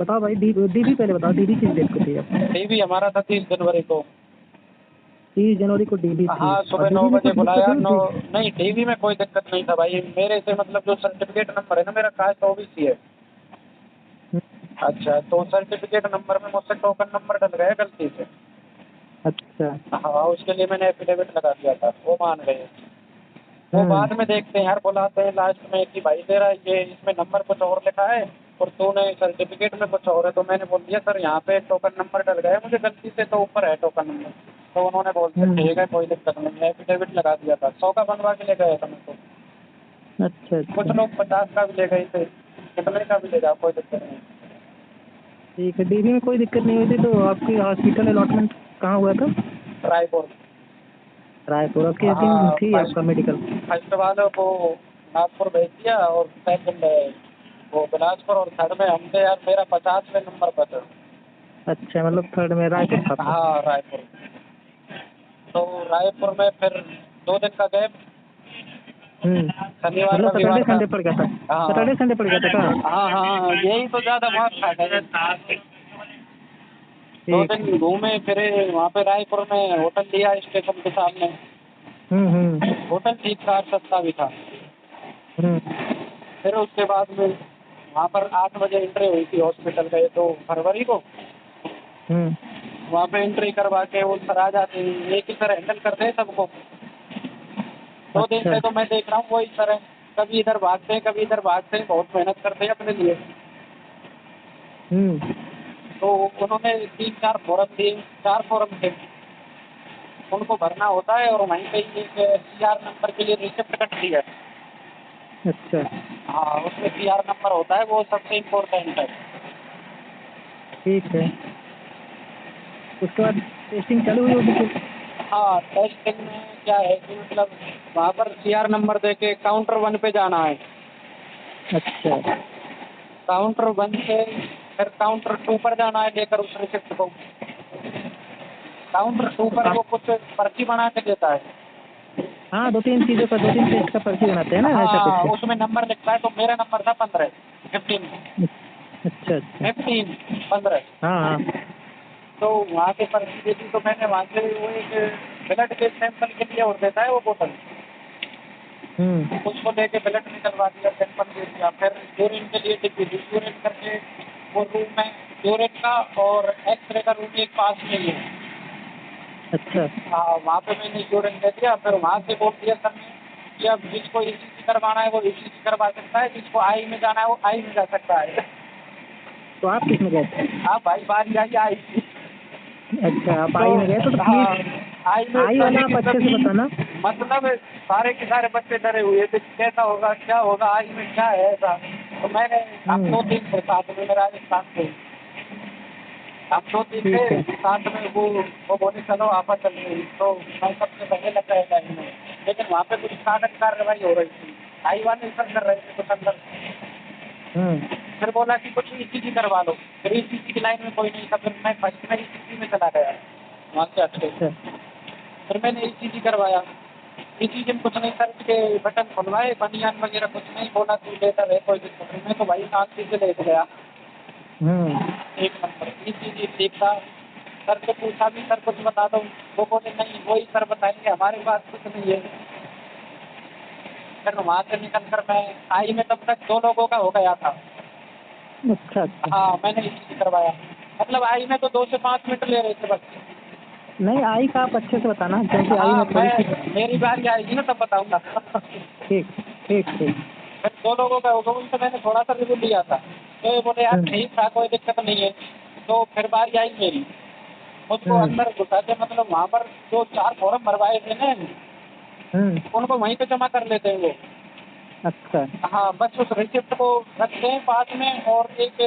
बताओ भाई, डीबी पहले बताओ, डीबी किस डेट को थी आपको? टीवी हमारा था 30 जनवरी को। 30 जनवरी को डीबी थी। हाँ, और सुबह 9 डीबी में बजे कुछ दिक्कत बुलाया। नहीं नो थी? नहीं, टीवी में कोई दिक्कत नहीं था भाई। मेरे से मतलब जो सर्टिफिकेट नंबर है ना, मेरा कास्ट ओबीसी है। हम्म, अच्छा, तो सर्टिफिकेट नंबर में मुझसे टोकन नंबर डल गया गलती से। अच्छा। हाँ, उसके लिए मैंने एफिडेविट लगा दिया था, वो मान गए। वो हम्म। बाद में देखते हैं यार, बुलाते हैं लास्ट में कि भाई तेरा ये इसमें नंबर कुछ और लिखा है और तूने सर्टिफिकेट में कुछ और है। तो मैंने बोल दिया सर यहाँ पे टोकन नंबर डल गया है मुझे गलती से, तो ऊपर है टोकन नंबर। तो उन्होंने बोल दिया हम्म। ठीक है कोई दिक्कत नहीं है, एफिडेविट लगा दिया था। 100 का बनवा के ले गए थे मैं तो। अच्छा कुछ अच्छा। लोग 50 का भी ले गए थे, कितने का भी ले जाओ, कोई दिक्कत नहीं। ठीक है, डीबी में कोई दिक्कत नहीं हुई थी तो आपकी हॉस्पिटल अलॉटमेंट कहाँ हुआ था? रायपुर। रायपुर। और किस दिन हाँ, थी आपका मेडिकल? फर्स्ट वालों को नागपुर भेज दिया और सेकंड वो बिलासपुर, और थर्ड में हमसे यार मेरा 50वें नंबर पर था। अच्छा, मतलब थर्ड में रायपुर था आपका? हाँ, रायपुर। तो रायपुर में फिर 2 दिन का गैप, शनिवार मतलब रविवार सैटरडे का। संडे पड़ गया था? हाँ सैटरडे संडे पड़ गया था क्या? हाँ हाँ, यही तो ज़्यादा मार खा गए। दो ठीक है। दिन घूमे फिरे वहाँ पे रायपुर में, होटल लिया स्टेशन के सामने। हम्म। होटल ठीक था, सस्ता भी था। हम्म। फिर उसके बाद में वहाँ पर 8 बजे एंट्री हुई थी हॉस्पिटल गए तो फरवरी को। हम्म। वहाँ पे एंट्री करवा के वो सर आ जाते हैं, एक ही सर हैंडल करते हैं सबको। 2 दिन अच्छा। से तो मैं देख रहा हूँ वही सर है, कभी इधर भागते हैं कभी इधर भागते हैं, बहुत मेहनत करते हैं अपने लिए। हम्म। तो उन्होंने 3-4 फॉर्म दिए, 4 फॉर्म थे, उनको भरना होता है और वहीं पे ही एक सीआर नंबर के लिए रिसिप्ट कटती है। अच्छा। हाँ, उसमें सीआर नंबर होता है, वो सबसे इम्पोर्टेंट है। ठीक है, उसके बाद टेस्टिंग चालू हुई होगी फिर? हाँ, टेस्टिंग में क्या है कि मतलब वहाँ पर सीआर नंबर दे के काउंटर 1 पे जाना है। अच्छा। काउंटर 1 से फिर काउंटर 2 पर जाना है लेकर उस रिसिप्ट को। काउंटर 2 तो पर आप, वो कुछ पर्ची बना के देता है। हाँ, 2-3 चीज़ों का, 2-3 टेस्ट का पर्ची बनाते हैं ना, ऐसा हाँ, कुछ है? उसमें नंबर लिखता है, तो मेरा नंबर था 15, 15, अच्छा अच्छा। 15, 15। हाँ हाँ। तो वहाँ के पर्ची दे दी, तो मैंने वहाँ से वो एक ब्लड के सैंपल के लिए और देता है वो बोतल, हम्म। उसको लेके ब्लड निकलवा दिया, सैंपल दे दिया। फिर यूरिन के लिए डिग्री दी, यूरिन करके वो रूम में यूरिन का और एक्सरे का रूम एक पास में ही है। अच्छा। हाँ, वहाँ पे मैंने यूरिन दे दिया। फिर वहाँ से बोल दिया सर ने कि अब जिसको ईसीजी करवाना है वो ईसीजी करवा सकता है, जिसको आई में जाना है वो आई में जा सकता है। तो आप किस में गए थे? हाँ भाई, बारी आई आई की। अच्छा, आप तो आई में गए तो हाँ, प्लीज़ आई में आई वाला सभी आप के अच्छे से सभी, बताना। मतलब सारे के सारे बच्चे डरे हुए थे कि कैसा होगा क्या होगा, आई में क्या है ऐसा। तो मैंने, हम हम्म। 2-3 थे साथ में, मेरा राजस्थान से, हम 2-3 थे ठीक है। साथ में। वो बोले चलो आपस चल रही, तो मैं सबसे पहले लग गया लाइन में। लेकिन वहाँ पे कुछ कागज कार्रवाई हो रही थी, आई वाले सर कर रहे थे कुछ अंदर। हम्म। फिर बोला कि कुछ ईसीजी करवा लो। फिर ईसीजी की लाइन में कोई नहीं था, फिर मैं फर्स्ट में ईसीजी में चला गया वहाँ से हट के। अच्छा। फिर मैंने ईसीजी करवाया। ईसीजी में कुछ नहीं, सर के बटन खुलवाए, बनियान वगैरह कुछ नहीं, बोला तू लेटर है कोई दिक्कत नहीं। मैं तो भाई शांति से लेट गया। हम्म। एक नंबर ईसीजी ठीक था। सर से पूछा भी सर कुछ बता दो, वो बोले नहीं वही सर बताएंगे, हमारे पास कुछ नहीं है। फिर वहाँ से निकल कर मैं आई में, तब तक 2 लोगों का हो गया था। अच्छा अच्छा। हाँ, मैंने ईसीजी करवाया। मतलब आई में तो 2 से 5 मिनट ले रहे थे बस। नहीं, आई का आप अच्छे से बताना, क्योंकि आई हाँ, में थोड़ी सी। मेरी बारी आएगी ना तब बताऊंगा। ठीक ठीक ठीक। फिर 2 लोगों का होगा, उनसे मैंने थोड़ा सा रिव्यू लिया था, तो ये बोले यार हम्म। ठीक था कोई दिक्कत नहीं है। तो फिर बारी आई मेरी, मुझको हम्म। अंदर घुसा के, मतलब वहाँ पर जो 4 फॉर्म भरवाए थे ना, हम्म। उनको वहीं पे जमा कर लेते हैं वो। अच्छा। हाँ, बस उस रिसिप्ट को रखते हैं पास में, और एक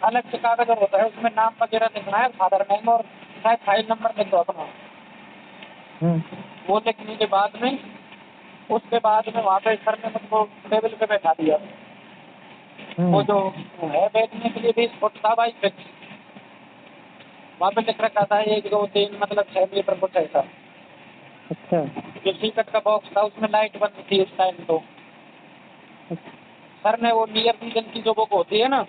अलग से कागज और होता है, उसमें नाम वगैरह लिखना है, फादर नेम और शायद फाइल नंबर लिख दो अपना। हम्म। वो लिखने के बाद में, उसके बाद में वहाँ पे सर ने मुझको टेबल पे बैठा दिया। वो हम्म। जो है बैठने के लिए भी स्पॉट था भाई फिक्स, वहाँ पे लिख रखा था 1 2 3, मतलब 6 मीटर कुछ ऐसा। अच्छा। जो टिकट का बॉक्स था उसमें लाइट बंद थी उस टाइम तो। सर ने वो नियर विजन की जो बुक होती है ना,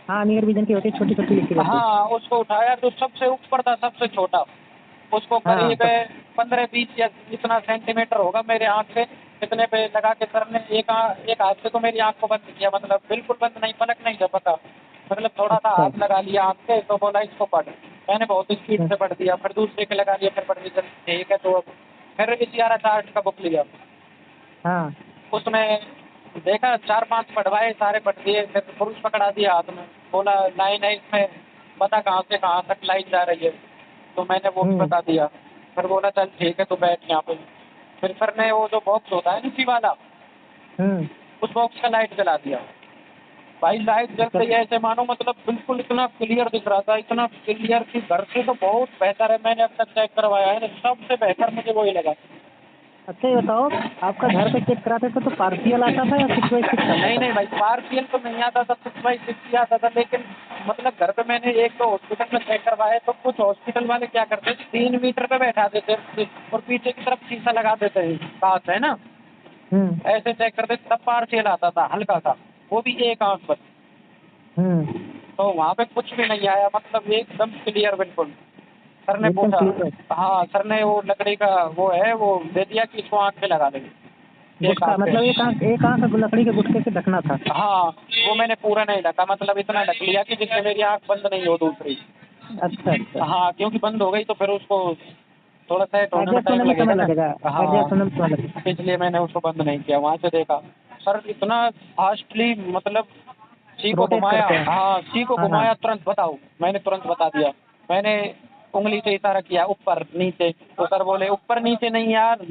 हाँ, नियर विजन की होती है, छोटी छोटी लिखी रहती है। हाँ, उसको उठाया तो सबसे ऊपर था, सबसे छोटा, उसको हाँ, करीब 15-20 या इतना सेंटीमीटर होगा मेरे आँख से, इतने पे लगा के सर ने एक हाथ से तो मेरी आँख को बंद किया, मतलब बिल्कुल बंद नहीं, पलक नहीं झपका, मतलब थोड़ा सा अच्छा। हाथ लगा लिया आँख से, तो बोला इसको पढ़। मैंने बहुत स्पीड हम्म, से पढ़ दिया, फिर दूसरे के लगा लिया, फिर पढ़ लिया, चल ठीक है। तो अब फिर इशारा चार्ट का बुक लिया, हाँ। उसमें देखा 4-5 पढ़वाए, सारे पढ़ दिए, फिर पुरुष पकड़ा दिया हाथ में, बोला लाइन है इसमें, बता कहाँ से कहाँ तक लाइन जा रही है, तो मैंने वो भी हम्म। बता दिया। फिर बोला चल ठीक है तो बैठ यहाँ पे। फिर सर ने वो जो बॉक्स होता है नीचे वाला, हम्म। उस बॉक्स का लाइट जला दिया। भाई लाइट जलते ही ऐसे मानो मतलब बिल्कुल इतना क्लियर दिख रहा था, इतना क्लियर कि घर से तो बहुत बेहतर है, मैंने अब तक चेक करवाया है, सबसे बेहतर मुझे वही लगा। अच्छा, ये बताओ, आपका घर पे चेक कराते थे तो पार्शियल आता था या 6/6 आता नहीं था? नहीं भाई, पार्शियल तो नहीं आता था, 6/6 ही आता था, लेकिन मतलब घर पे मैंने एक दो हॉस्पिटल में चेक करवाया, तो कुछ हॉस्पिटल वाले क्या करते थे, 3 मीटर पे बैठा देते और पीछे की तरफ शीशा लगा देते हैं, कांच है ना, हम्म। ऐसे चेक करते तब पार्शियल आता था, हल्का सा, वो भी एक आंख पर। हम्म। तो वहाँ पे कुछ भी नहीं आया, मतलब एकदम क्लियर बिल्कुल। सर ने एकदम पूछा, क्लियर। हाँ सर ने वो लकड़ी का वो है वो दे दिया कि इसको आँख पे लगा देंगे, एक गुटखा आँख पे। मतलब एक आंख लकड़ी के गुटके से ढकना था। हाँ, वो मैंने पूरा नहीं ढका, मतलब इतना ढक लिया कि जिससे मेरी आँख बंद नहीं हो दूसरी। अच्छा अच्छा। हाँ, क्योंकि बंद हो गई तो फिर उसको थोड़ा सेट होने में एडजस्ट होने टाइम में लगेगा समय ना। लगेगा। हाँ, एडजस्ट होने में समय लगेगा। इसलिए मैंने उसको बंद नहीं किया। वहाँ से देखा सर इतना फास्टली, मतलब सी को रोटेट घुमाया, करते हैं। हाँ सी को हाँ हाँ। घुमाया, तुरंत बताओ, मैंने तुरंत बता दिया, मैंने उंगली से इशारा किया ऊपर नीचे, तो सर बोले ऊपर नीचे नहीं यार,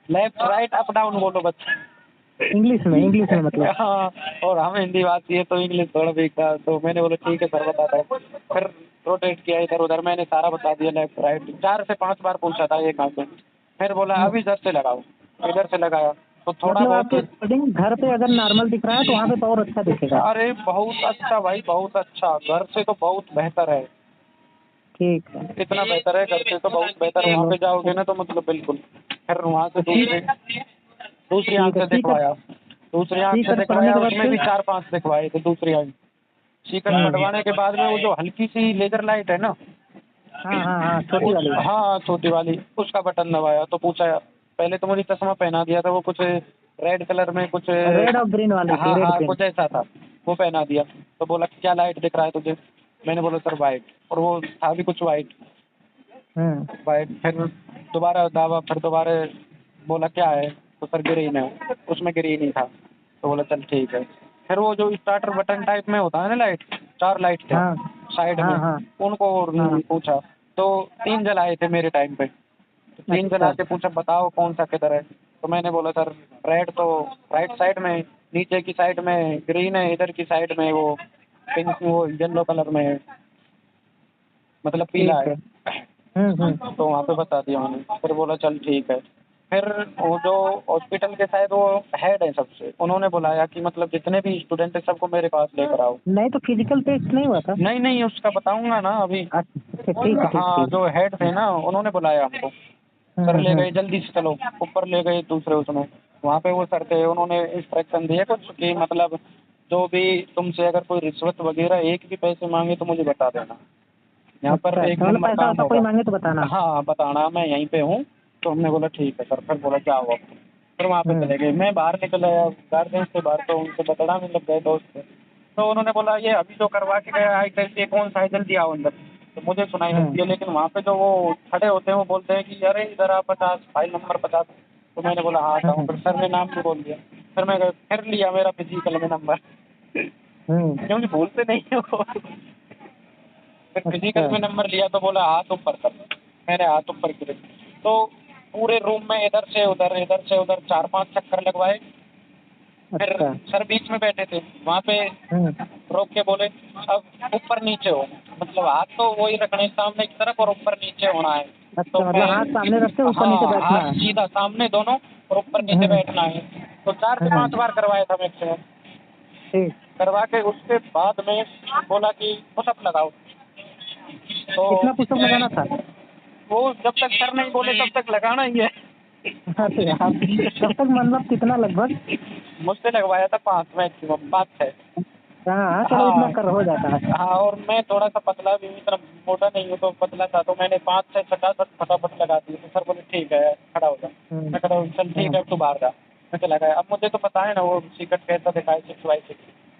लेफ्ट राइट अप डाउन बोलो बस। इंग्लिश में मतलब। हाँ, और हम हिंदी भाषी है तो इंग्लिश थोड़ा वीक था, तो मैंने बोला ठीक है सर बताता हूँ। फिर रोटेट किया इधर उधर, मैंने सारा बता दिया, लेफ्ट राइट 4 से 5 बार पूछा था एक हाथ से। फिर बोला अब इधर से लगाओ, इधर से लगाया तो थोड़ा मतलब बहुत। आपके अकॉर्डिंग घर पे अगर नॉर्मल दिख रहा है तो वहाँ पे पावर अच्छा दिखेगा। अरे बहुत अच्छा भाई, बहुत अच्छा, घर से तो बहुत बेहतर है, ठीक है। इतना बेहतर है, घर से तो बहुत बेहतर। वहाँ चलो। पे जाओगे ना तो मतलब बिल्कुल। फिर वहाँ से दूसरी आँख ठीक है से सीकर। दिखवाया, दूसरी आँख से सीकर पढ़ने दिखवाया, के बाद उसमें फिर। भी 4-5 दिखवाए थे दूसरी आँख। सीकर बढ़वाने के बाद में वो जो हल्की सी लेजर लाइट है ना, हाँ हाँ हाँ, छोटी वाली। हाँ छोटी वाली, उसका बटन दबाया तो पूछा, पहले तो मुझे चश्मा पहना दिया था, वो कुछ रेड कलर में कुछ, रेड और ग्रीन वाली थी, हाँ रेड हाँ ग्रीन। कुछ ऐसा था, वो पहना दिया। तो बोला क्या लाइट दिख रहा है तुझे, मैंने बोला सर वाइट, और वो था भी कुछ वाइट हम्म। वाइट। फिर दोबारा दावा, फिर दोबारा बोला क्या है, तो सर ग्रीन है, उसमें ग्रीन ही था। तो बोला चल ठीक है। फिर वो जो स्टार्टर बटन टाइप में होता है ना लाइट, 4 लाइट थे हाँ साइड हाँ में, हाँ उनको हाँ। पूछा, तो 3 जलाए थे मेरे टाइम पे, तो 3 अच्छा। जला के पूछा बताओ कौन सा किधर है, तो मैंने बोला सर रेड तो राइट साइड में, नीचे की साइड में ग्रीन है, इधर की साइड में वो पिंक, वो येलो कलर में है, मतलब पीला ठीक है। है। तो वहाँ पे बता दिया उन्होंने। फिर बोला चल ठीक है। फिर वो जो हॉस्पिटल के शायद वो हेड है सबसे, उन्होंने बुलाया कि मतलब जितने भी स्टूडेंट हैं सबको मेरे पास लेकर आओ। नहीं तो फिजिकल टेस्ट नहीं हुआ था? नहीं नहीं, उसका बताऊंगा ना अभी। अच्छा ठीक है, ठीक हाँ, ठीक। जो हेड थे ना उन्होंने बुलाया हमको, सर ले गए जल्दी से चलो, ऊपर ले गए दूसरे उसमें, वहाँ पे वो सर थे, उन्होंने इंस्ट्रक्शन दिए कुछ कि मतलब जो भी तुमसे अगर कोई रिश्वत वगैरह एक भी पैसे मांगे तो मुझे बता देना, यहाँ पर अच्छा एक अच्छा, मतलब नंबर पैसा काम वैसा कोई होगा। मांगे तो बताना। हाँ बताना, मैं यहीं पे हूँ। तो हमने बोला ठीक है सर। फिर बोला जाओ अब। फिर वहाँ पे चले गए, मैं बाहर निकल आया गार्डन से बाहर, तो उनसे बतड़ा में लग गए दोस्त से। तो उन्होंने बोला ये अभी जो करवा के गया आई टेस्ट, ये कौन सा है, जल्दी आओ अंदर। तो मुझे सुनाई देती है, लेकिन वहाँ पे जो वो खड़े होते हैं वो बोलते हैं कि अरे इधर आप 50 फाइल नंबर 50। तो मैंने बोला हाँ आता हूँ। फिर सर ने नाम भी बोल दिया, फिर मैं फिर लिया मेरा फिजिकल में नंबर, क्योंकि भूलते नहीं है वो। फिर फिजिकल अच्छा में नंबर लिया तो बोला हाथ ऊपर कर, मैंने हाथ ऊपर किए, तो पूरे रूम में इधर से उधर 4-5 चक्कर लगवाए। फिर अच्छा। सर बीच में बैठे थे वहाँ पे, रोक के बोले अब ऊपर नीचे हो, मतलब हाथ तो वही रखने सामने की तरफ और ऊपर नीचे होना है। तो अच्छा, मतलब हाथ सामने रख के मैं, ऊपर नीचे हाँ बैठना हाथ है। सीधा सामने दोनों और ऊपर नीचे बैठना है। तो 4 से 5 बार करवाया था मैक्सिमम। ठीक। करवा के उसके बाद में बोला कि पुशअप लगाओ। तो कितना पुशअप लगाना था? वो जब तक सर नहीं बोले तब तक लगाना ही है। अरे यार, कब तक मतलब कितना लगभग? मुझसे लगवाया था 5 मैक्सिमम, 5-6। हाँ चलो इतना कर हो जाता है। हाँ, और मैं थोड़ा सा पतला भी हूँ, इतना मोटा नहीं हूँ, तो पतला था, तो मैंने 5 से 50 फटाफट लगा दिए। तो सर बोले ठीक है खड़ा हो जा। मैं खड़ा हो, चल ठीक है अब तू बाहर जा। मैं चला गया। अब मुझे तो पता है ना वो टिकट कैसा दिखाए 6x6, तो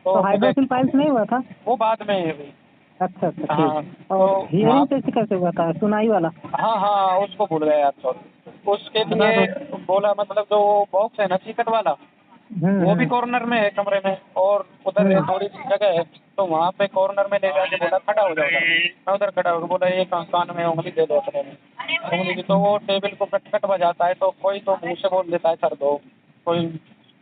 तो मुझे हाइड्रोसिल पाइल्स नहीं हुआ था? वो बाद में है भाई। अच्छा अच्छा हाँ, ठीक। तो और वहाँ हियरिंग टेस्ट कैसे हुआ था, सुनाई वाला? हाँ हाँ उसको भूल गया यार, सॉरी। उसके हाँ लिए हाँ। बोला, मतलब जो बॉक्स है ना टिकट वाला, वो भी हम्म। कॉर्नर में है कमरे में, और उधर है थोड़ी सी जगह है, तो वहाँ पे कॉर्नर में ले जाके बोला खड़ा हो जाओ उधर। मैं उधर खड़ा हो गया, बोला ये कान में उंगली दे दो अपने में, उंगली की। तो वो टेबल को कट कट बजाता है, तो कोई तो मुँह से बोल देता है सर दो, कोई।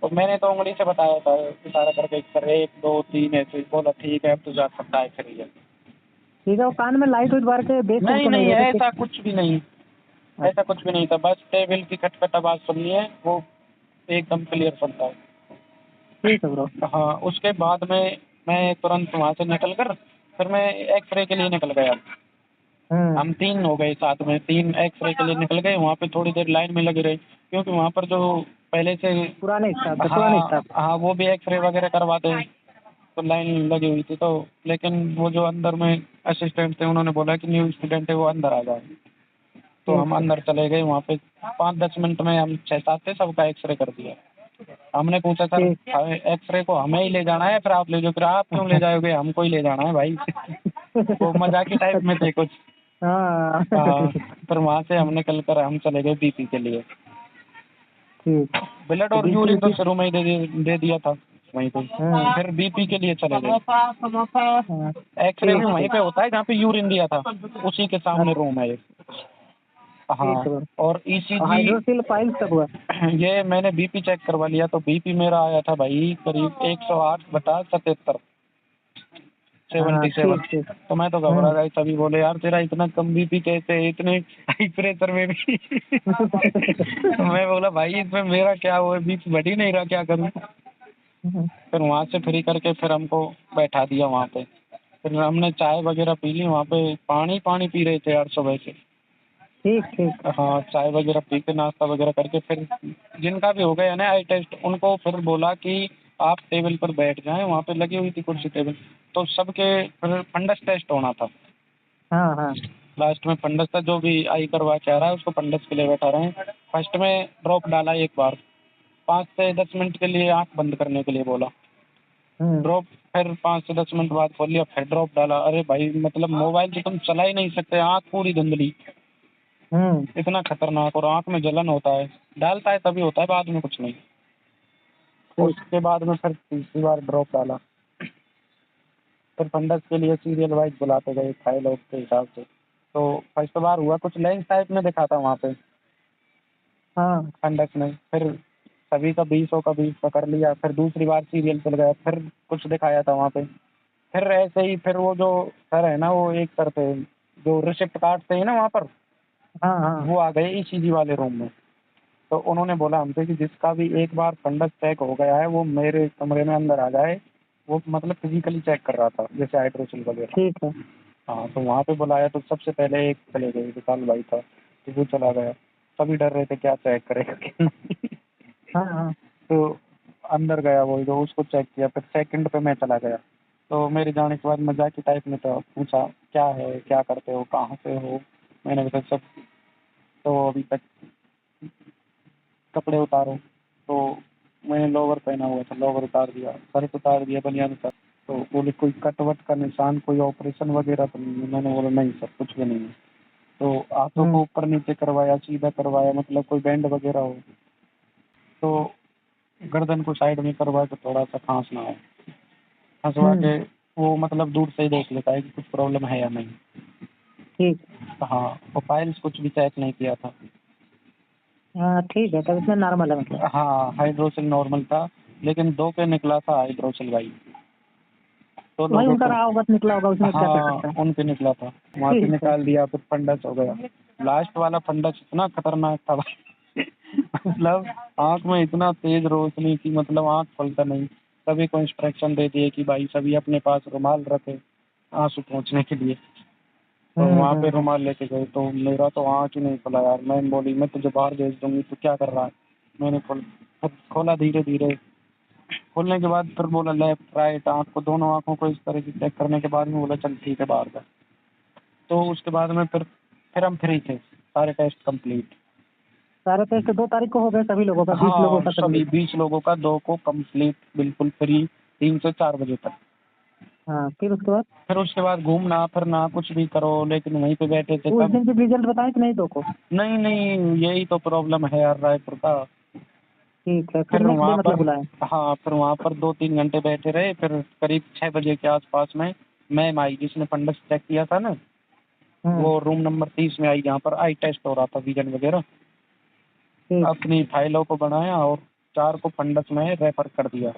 तो मैंने तो उंगली से बताया था इशारा करके, सर 1 2 3 ऐसे। बोला ठीक है अब तो जा सकता है फिर ये। ठीक है, वो कान में लाइट वाइट बार के देख नहीं तो नहीं नहीं, रहे थे ऐसा कुछ भी नहीं, ऐसा कुछ भी नहीं था, बस टेबल की खटखट आवाज़ सुननी है, वो एकदम क्लियर सुनता है। ठीक है ब्रो। हाँ, उसके बाद में मैं तुरंत वहाँ से निकल कर फिर मैं एक्सरे के लिए निकल गया। हम्म। हम 3 हो गए साथ में, 3 एक्सरे के लिए निकल गए। वहाँ पे थोड़ी देर लाइन में लगे रहे, क्योंकि वहाँ पर जो पहले से, पुराने स्टाफ थे, पुराने हाँ स्टाफ। हाँ, वो भी एक्सरे वगैरह करवाते हैं, तो लाइन लगी हुई थी। तो लेकिन वो जो अंदर में असिस्टेंट थे, उन्होंने बोला कि न्यू स्टूडेंट है वो अंदर आ जाए। तो हम ठीक है। अंदर चले गए। वहाँ पे 5-10 मिनट में हम 6-7 थे, सबका एक्सरे कर दिया। हमने पूछा सर ठीक। एक्सरे को हमें ही ले जाना है, फिर आप ले जाओ? फिर आप क्यों ले जाओगे, हमको ही ले जाना है भाई। वो मजाकी टाइप में अच्छा। थे कुछ। हाँ। हाँ, फिर वहाँ से हम निकल कर हम चले गए बीपी के लिए। ठीक। ब्लड तो और बीपी यूरिन तो बीपी। शुरू में ही दे दिया था वहीं पे। फिर बीपी के लिए चले गए। हाँ एक्सरे भी ठीक वहीं ठीक। पे होता है जहाँ पे यूरिन दिया था, उसी के सामने अच्छा रूम है एक। ठीक हाँ, है ब्रो। और और ईसीजी, हाइड्रोसिल पाइल्स कब हुआ? ये मैंने बीपी चेक करवा लिया, तो बीपी मेरा आया था भाई करीब 108/77, हाँ 77। ठीक ठीक। तो मैं तो घबरा गया, तभी बोले यार तेरा इतना कम बीपी कैसे है, इतने हाई प्रेशर में भी। मैं बोला भाई इसमें मेरा क्या हुआ, बीपी बढ़ ही नहीं रहा, क्या करूँ। फिर वहाँ से फ्री करके फिर हमको बैठा दिया वहाँ पे। फिर हमने चाय वगैरह पी ली वहाँ पे, पानी पानी पी रहे थे यार सुबह से। ठीक ठीक। हाँ, चाय वगैरह पी के नाश्ता वगैरह करके फिर जिनका भी हो गया ना आई टेस्ट, उनको फिर बोला कि आप टेबल पर बैठ जाएं, वहाँ पे लगी हुई थी कुर्सी टेबल। तो सबके फिर फंडस टेस्ट होना था। हाँ हाँ। लास्ट में फंडस था, जो भी आई करवा के आ रहा है उसको फंडस के लिए बैठा रहे हैं। फर्स्ट में ड्रॉप डाला एक बार, 5 से 10 मिनट के लिए आँख बंद करने के लिए बोला। हम्म ड्रॉप, फिर 5 से 10 मिनट बाद खोल लिया, फिर ड्रॉप डाला। अरे भाई मतलब मोबाइल तो तुम चला ही नहीं सकते, आँख पूरी धुंधली, हम्म। इतना खतरनाक। और आँख में जलन होता है, डालता है तभी होता है, बाद में कुछ नहीं। ठीक। उसके बाद में फिर तीसरी बार ड्रॉप डाला। फिर फंडस के लिए सीरियल वाइज बुलाते गए फाइल ऑफ के हिसाब से। तो फर्स्ट बार हुआ कुछ लेंस टाइप में दिखा था वहाँ पे हाँ फंडस में। फिर सभी का 20 का कर लिया। फिर दूसरी बार सीरियल चल गया, फिर कुछ दिखाया था वहाँ पे। फिर ऐसे ही फिर वो जो सर है ना, वो एक सर थे जो रिसिप्ट काटते हैं ना वहाँ पर, हाँ हाँ। वो आ गए ईसीजी वाले रूम में। तो उन्होंने बोला हमसे कि जिसका भी एक बार फंडस चेक हो गया है वो मेरे कमरे में अंदर आ जाए। वो मतलब फिजिकली चेक कर रहा था जैसे हाइड्रोसिल वगैरह। ठीक है। हाँ, तो वहाँ पे बुलाया तो सबसे पहले एक चले गए, विशाल भाई था, तो वो चला गया। सभी डर रहे थे क्या चेक करेगा क्या नहीं। हाँ हाँ। तो अंदर गया वो, जो उसको चेक किया। फिर सेकंड पे मैं चला गया। तो मेरे जाने के बाद मजाक की टाइप में था, पूछा क्या है, क्या करते हो, कहाँ से हो। मैंने बताया सब। तो अभी तक कपड़े उतारो। तो मैंने लोवर पहना हुआ था, लोवर उतार दिया, शर्ट उतार दिया, बनियान उतार। तो बोले कोई कट वट का निशान, कोई ऑपरेशन वगैरह तो नहीं है? मैंने बोला नहीं सर कुछ भी नहीं है। तो हाथों को ऊपर नीचे करवाया, सीधा करवाया, मतलब कोई बैंड वगैरह हो। तो गर्दन को साइड में करवा के थोड़ा सा खांसना है, हंसवा हम्म। के वो मतलब दूर से ही देख लेता है कि कुछ प्रॉब्लम है या नहीं। ठीक। हाँ, और फाइल्स कुछ भी चेक नहीं किया था। हाँ ठीक है, तब इसमें नॉर्मल है मतलब। हाँ, हाइड्रोसिल नॉर्मल था, लेकिन 2 पे निकला था हाइड्रोसिल भाई। तो वही लोगों उनका को, रहा होगा तो निकला होगा, उसमें क्या कर हाँ सकता है। उन पे निकला था, वहाँ से ठीक है। निकाल दिया। फिर फंडस हो गया। लास्ट वाला फंडस इतना खतरनाक था भाई। मतलब आँख में इतना तेज रोशनी की, मतलब आँख खुलता नहीं। सभी को इंस्ट्रक्शन दे दिए कि भाई सभी अपने पास रुमाल रखे आंसू पोंछने के लिए। तो वहाँ पे हम्म। रुमाल लेके गए, तो मेरा तो आँख ही नहीं खुला यार। मैम बोली मैं तुझे बाहर भेज दूंगी, तो क्या कर रहा है। मैंने खोला धीरे धीरे, खोलने के बाद फिर बोला लेफ्ट राइट आँख को, दोनों आँखों को इस तरह से चेक करने के बाद में बोला चल ठीक है बाहर का। तो उसके बाद में फिर हम फ्री थे, सारे टेस्ट कंप्लीट। सारे टेस्ट 2 तारीख को हो गए सभी लोगों का, 20 लोगों हाँ का सभी सभी। 20 लोगों का 2 को कंप्लीट बिल्कुल फ्री, 3 से 4 बजे तक। हाँ, फिर उसके बाद घूमना फिरना कुछ भी करो, लेकिन वहीं पे बैठे थे उस तब। दिन के रिजल्ट बताए कि नहीं 2 को? नहीं नहीं, यही तो प्रॉब्लम है यार रायपुर का। ठीक है, फिर फिर नेक्स्ट डे वहाँ मतलब पर बुलाए? हाँ, फिर वहाँ पर 2-3 घंटे बैठे रहे, फिर करीब 6 बजे के आसपास में मैम आई जिसने फंडस चेक किया था ना, वो रूम नंबर 30 में आई, जहाँ पर आई टेस्ट हो रहा था विजन वगैरह। ठीक। अपनी फाइलों को बनाया और 4 को फंडस में रेफर कर दिया।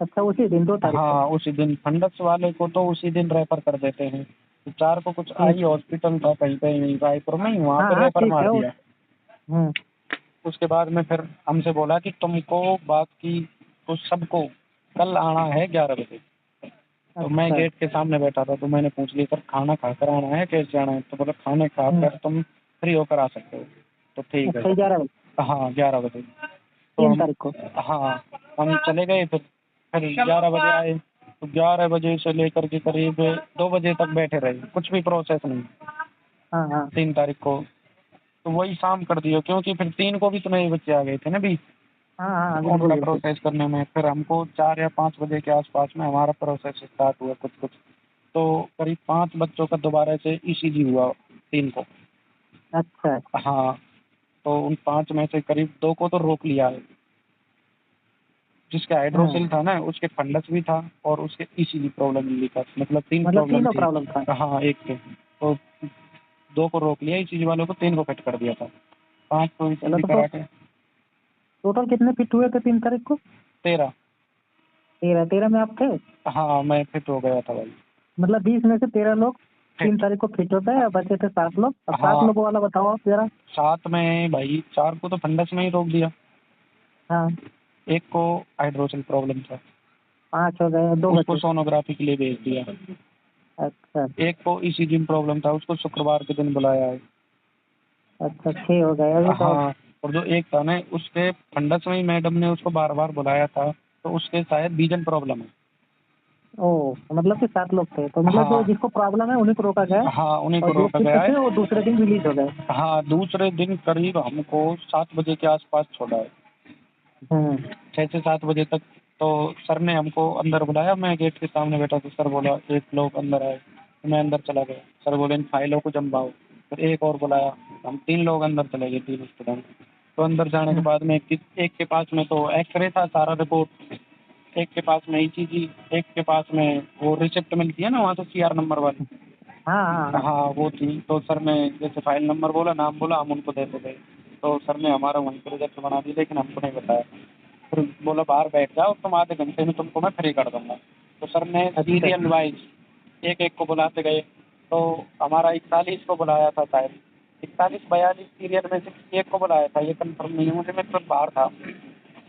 अच्छा, उसी दिन 2 तारीख को? हाँ उसी दिन, फंडस वाले को तो उसी दिन रेफर कर देते हैं। तो 4 को कुछ ठीक। आई हॉस्पिटल था कहीं पे रायपुर में ही, वहाँ हाँ पे हाँ, रेफर ठीक मार है दिया। हम्म। उसके बाद में फिर हमसे बोला कि तुमको बाकी तो सबको कल आना है 11 बजे। तो मैं अच्छा। गेट के सामने बैठा था, तो मैंने पूछ लिया सर खाना खाकर आना है कैसे आना है? तो बोला खाने खाकर तुम फ्री होकर आ सकते हो। तो ठीक अच्छा, है। 11 बजे? हाँ 11 बजे। तो 3 हम, तारीख को? हाँ हम चले गए, फिर 11 बजे आए। तो 11 बजे से लेकर के करीब 2 बजे तक बैठे रहे, कुछ भी प्रोसेस नहीं। हाँ हाँ 3 तारीख को तो वही शाम कर दिया, क्योंकि फिर 3 को भी तो नए बच्चे आ गए थे ना भी हाँ हाँ, बिल्कुल उनका बिल्कुल। प्रोसेस करने में। फिर हमको 4 या 5 बजे के आसपास में हमारा प्रोसेस स्टार्ट हुआ कुछ कुछ। तो करीब 5 बच्चों का दोबारा से ईसीजी हुआ 3 को। अच्छा। हाँ, तो उन 5 में से करीब 2 को तो रोक लिया है। जिसका हाइड्रोसिल था ना उसके फंडस भी था और उसके ईसीजी प्रॉब्लम भी था, मतलब 3 मतलब प्रॉब्लम तीनों थी। प्रॉब्लम था? हाँ एक के तो 2 को रोक लिया ईसीजी वालों को, 3 को फिट कर दिया था, 5 को चलो, ईसीजी तो करा के। टोटल कितने फिट हुए थे 3 तारीख को? 13। 13 में आप थे? हाँ मैं फिट हो गया था भाई। मतलब 20 में से 13 लोग 3 फिट। तारीख को फिट होते हैं, बचे थे 7 लोग। अब 7 हाँ लोगों वाला बताओ आप जरा। 7 में भाई 4 को तो फंडस में ही रोक दिया, हाँ, 1 को हाइड्रोसिल प्रॉब्लम था 5 हो गए, 2 उसको बचे। सोनोग्राफी के लिए भेज दिया। अच्छा 1 को ईसीजी में प्रॉब्लम था उसको शुक्रवार के दिन बुलाया है। अच्छा, 6 हो गए अभी तो। हाँ, और जो 1 था ना उसके फंडस में ही मैडम ने उसको बार बार बुलाया था, तो उसके शायद विजन प्रॉब्लम है। ओ, मतलब कि 7 लोग थे, तो मतलब जो हाँ जिसको प्रॉब्लम है उन्हीं को रोका गया है। हाँ उन्हीं को और जो रोका फिट गया है। थे वो दूसरे दिन रिलीज हो गए। हाँ दूसरे दिन करीब हमको 7 बजे के आसपास छोड़ा है, हम्म। 6 से 7 बजे तक। तो सर ने हमको अंदर बुलाया, मैं गेट के सामने बैठा तो सर बोला 1 लोग अंदर आए, तो मैं अंदर चला गया। सर बोले इन फाइलों को जमवाओ। फिर 1 और बुलाया, हम 3 लोग अंदर चले गए, 3 स्टूडेंट। तो अंदर जाने के बाद में एक के पास में तो एक्सरे था सारा रिपोर्ट, एक के पास में ईसीजी, एक के पास में वो रिसिप्ट मिलती है ना वहाँ से सीआर नंबर वाली। हाँ हाँ हाँ। हाँ वो थी। तो सर ने जैसे फाइल नंबर बोला, नाम बोला, हम उनको देते गए। तो सर ने हमारा वहीं पर रिजल्ट बना दिया, लेकिन हमको नहीं बताया। फिर बोला बाहर बैठ जाओ, तुम आधे घंटे में तुमको मैं फ्री कर दूंगा। तो सर ने अच्छा। सीरियल वाइज एक एक को बुलाते गए। तो हमारा 41 को बुलाया था शायद, 41-42 सीरियल में से 1 को बुलाया था, ये कंफर्म नहीं है मुझे, मैं तो बाहर था।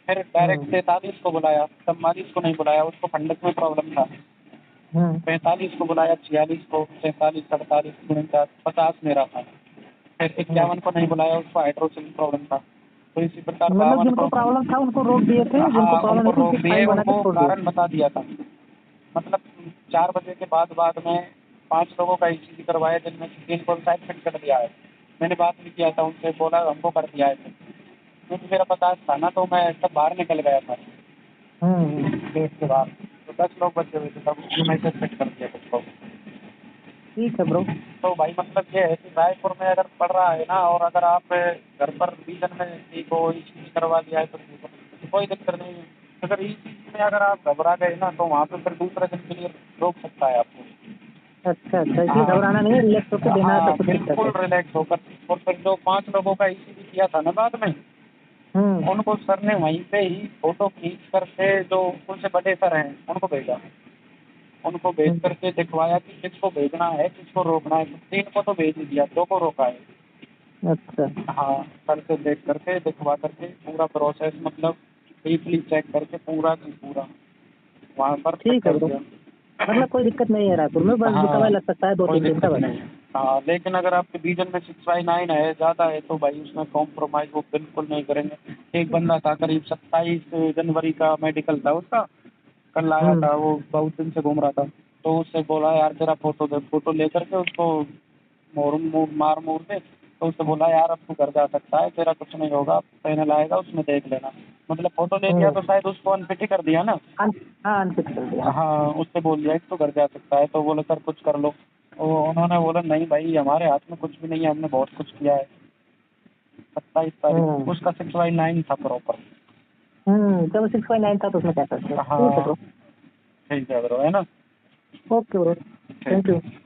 फिर डायरेक्ट 43 को बुलाया, 44 को नहीं बुलाया, उसको फंडस में प्रॉब्लम था। हम्म। 45 को बुलाया, 46 को, 47, 48, 49, 50 मेरा था। फिर 51 को नहीं बुलाया, उसको हाइड्रोसिल प्रॉब्लम था। तो इसी प्रकार मतलब 52 जिनको को, प्रॉब्लम था उनको रोक दिए थे, जिनको हाँ प्रॉब्लम उनको नहीं थी रोक उनकी दिए, फाइल बना के उनको छोड़ दिए। कारण बता दिया था। मतलब 4 बजे के बाद में 5 लोगों का ईसीजी करवाया, जिनमें से 3 को शायद फिट कर दिया है। मैंने बात भी किया था उनसे, बोला हमको कर दिया है फिट। क्योंकि मेरा 50 था ना, तो मैं तब बाहर निकल गया था गेट के बाहर। तो 10 लोग बचे हुए थे, तब उसको मैं फिट कर दिया कुछ लोग। ठीक है ब्रो। तो भाई मतलब ये है कि रायपुर में अगर पढ़ रहा है ना, और अगर आप घर पर रीजन में ठीक हो, ईसीजी करवा दिया है तो ठीक हो, तो कोई दिक्कत नहीं है। अगर ईसीजी में अगर आप घबरा गए ना, तो वहाँ पे फिर दूसरे दिन के लिए रोक सकता है आपको। अच्छा अच्छा, इसलिए हाँ घबराना नहीं है, रिलैक्स होकर देना है हाँ सब कुछ ठीक बिल्कुल करके। रिलैक्स होकर। और फिर जो 5 लोगों का ईसीजी किया था ना बाद में, हम्म। उनको सर ने वहीं पे ही फोटो खींच करके, जो उनसे बड़े सर हैं उनको भेजा। उनको भेज हम्म। करके दिखवाया कि किसको भेजना है, किसको रोकना है। 3 को तो भेज ही दिया, 2 को रोका है। अच्छा। हाँ सर से देख करके, दिखवा करके, पूरा प्रोसेस मतलब डीपली चेक करके पूरा की पूरा वहाँ पर फिट ठीक है कर ब्रो, दिया। मतलब कोई दिक्कत नहीं है रायपुर में, बस समय हाँ लग सकता है दो कोई तीन दिन का दिक्कत बस। नहीं है। हाँ, लेकिन अगर आपके डीजल में 6/9 है, ज़्यादा है, तो भाई उसमें कॉम्प्रोमाइज़ वो बिल्कुल नहीं करेंगे। एक बंदा था करीब 27 जनवरी का मेडिकल था उसका, कल आया था, वो बहुत दिन से घूम रहा था, तो उससे बोला यार तेरा फ़ोटो दे, फ़ोटो लेकर के उसको मार मूर दे, तो उससे बोला यार अब तू घर जा सकता है, तेरा कुछ नहीं होगा, पैनल आएगा उसमें देख लेना। मतलब फ़ोटो ले लिया तो शायद उसको अनफिट ही कर दिया ना। हाँ अनफिट कर दिया। हाँ, उससे बोल दिया कि तू घर जा सकता है, तो बोले सर कुछ कर लो। तो उन्होंने बोला नहीं भाई हमारे हाथ में कुछ भी नहीं है, हमने बहुत कुछ किया है। 27 तारीख उसका 6/9 था प्रॉपर। चलो 6/9 था तो उसमें क्या करते हैं, ठीक है हाँ ब्रो। ठीक है ब्रो, है ना। ओके ब्रो, थैंक ठीक यू। है।